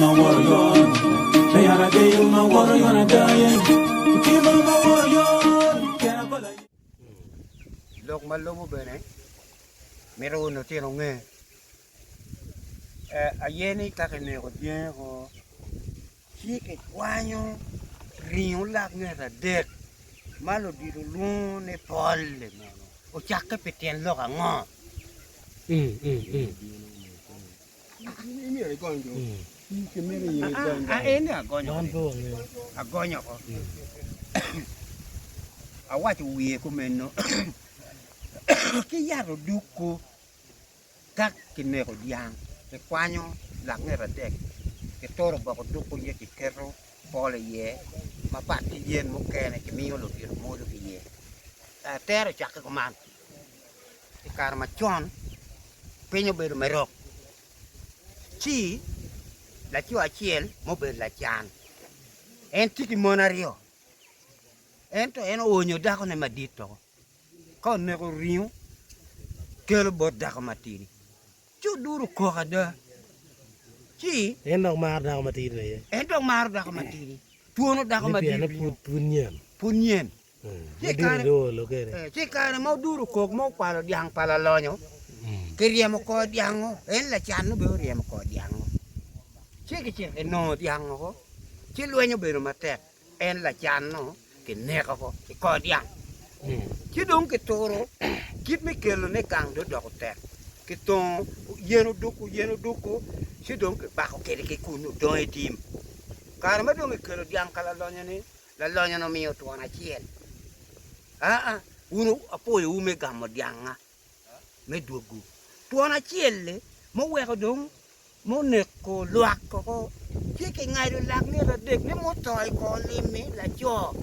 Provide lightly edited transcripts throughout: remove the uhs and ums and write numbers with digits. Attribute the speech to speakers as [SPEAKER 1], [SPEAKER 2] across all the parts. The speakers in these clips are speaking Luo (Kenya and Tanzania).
[SPEAKER 1] my warrior. They are a day my warrior and a dying. Keep on my warrior.
[SPEAKER 2] Lok malumo ba na? Meron no tiro nge. Ayeni kakene ko bien ko. Chike kwanyo rinyo lak nge ta dek. Malo di lu ne polle mano. O chakke petien lok ngo.
[SPEAKER 3] Ini ada gonjo. Kemana ini gonjo?
[SPEAKER 2] Ini agonyo. Agonyo ko. Awacho wiye ko meno. Ke yaro duko kak kine ko diang ke kwanyo lak nge ta dek. Ke toro ba ko duko ye ke kero pole ye. Mapati yen mo kene ke miyo lo tiro mo do ye. Tere chakke ko man. Ikar machon penyo bedo merok. Chi la chua chiel mo bedo la chan. En tiki monario. Ento eno onyo dako ne madito. Ko ne ko rio. Kelo bot dako matiri. Chu duru ko kada. Chi
[SPEAKER 4] Endok mar dako matiri ne.
[SPEAKER 2] ento mar dako matiri. Tuono dako matiri.
[SPEAKER 4] Punyen.
[SPEAKER 2] Punyen.
[SPEAKER 4] Madiri do lo kere.
[SPEAKER 2] Chi kare mo duru ko mo palo diang pala lonyo. Kiriamo ko diango, en la channo be riamo ko diango. Che no diango ko. Che luenyo be matek, en la channo che neko ko che ko diang. Che dong che toro, kit me kelo ne gang do ko tek. Che ton yeno duku, che dong che ba ko kere che kunu do e tim. Kare ma dong kelo diang kala lonyo ni, la lonyo no mio tuana chiel. Uno apoyo ume gamo dianga. Me duogu. Tuana chielle, mo weko dong, mo neko luak ko. Chike ngai do lak ni la dek ni mo toy ko limi la jo.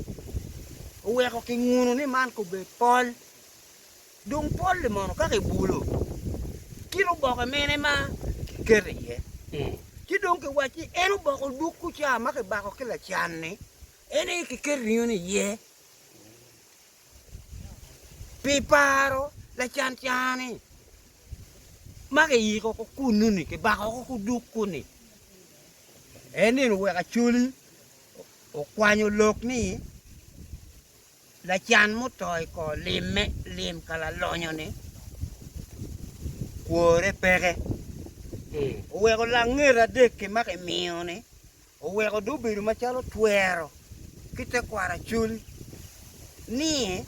[SPEAKER 2] Weko ki ngunu ni man ko be pol. Dong pol le mono ka ke bulo. Kilo boko mene ma kere ye. Ki dong ke wachi eno boko duku cha ma ke bako ke la channe. Ene ke kere ni ye. Piparo la chan chani. Maka iko ko kunu ni ke bako ko duku ni. Eni no weka chuli o kwanyo lok ni la chan mo toy ko lim kala lonyo ni. Kuore pege. O weko la ngera dek ke maka miyo ni. O weko do biru machalo tuero. Kita kwara chuli. Ni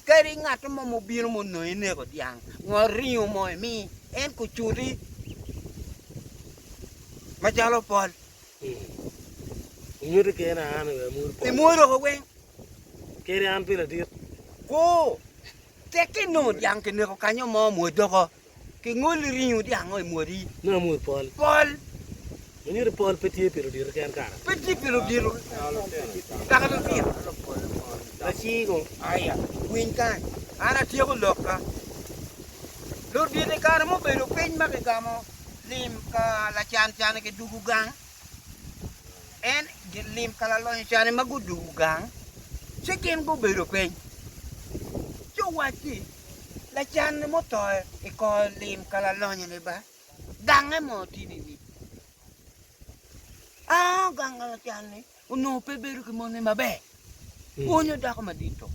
[SPEAKER 2] kari ngato mo mobile mo no ine ko diang ngoriyo mo mi en ko churi machalo pol
[SPEAKER 4] Ngure kena anu mur
[SPEAKER 2] ti moro ko wen
[SPEAKER 4] kere an pila dir.
[SPEAKER 2] ko teke no diang ke ne ko kanyo mo do ko ke ngoli riyo diang oi mori
[SPEAKER 4] No mur pol. Ngure pol petie pila dir ken kara.
[SPEAKER 2] peti piro diro daga do piro
[SPEAKER 4] La chigo.
[SPEAKER 2] aya win kan ana tiyo ko loka lo di de kar mo bero pen ma ke gamo lim ka la chan ke dugu gang en lim kala lo chan ma gu dugu gang chicken go bero pen cho wati la chan mo to e ko lim kala lo ne ba gang e mo ti ni gang la chan ni uno pe bero ke mo ne ma be onyo dako madito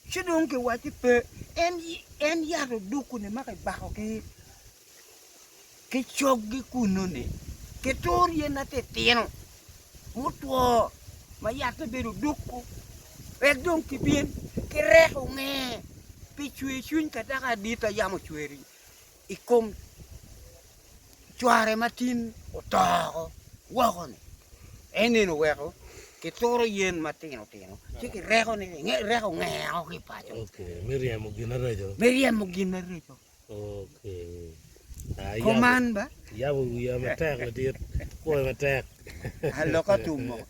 [SPEAKER 2] chidong ke wati pe en yaro duku ne maka bako ke chogi kuno ne ke tori na te tino mutuo ma yate beru duku ek dong ki bien ke reko nge pi chue chun kataka dita yamo chueri ikom chuare matin otako wakone eneno weko ke toro yen matino. Chiki reko ni reko ngeo ki pacho.
[SPEAKER 4] Okay, Miriam Muginarejo. Okay.
[SPEAKER 2] Koman ba?
[SPEAKER 4] Ya bu ya matek la dir. Ko matek.
[SPEAKER 2] Halo ka tumo.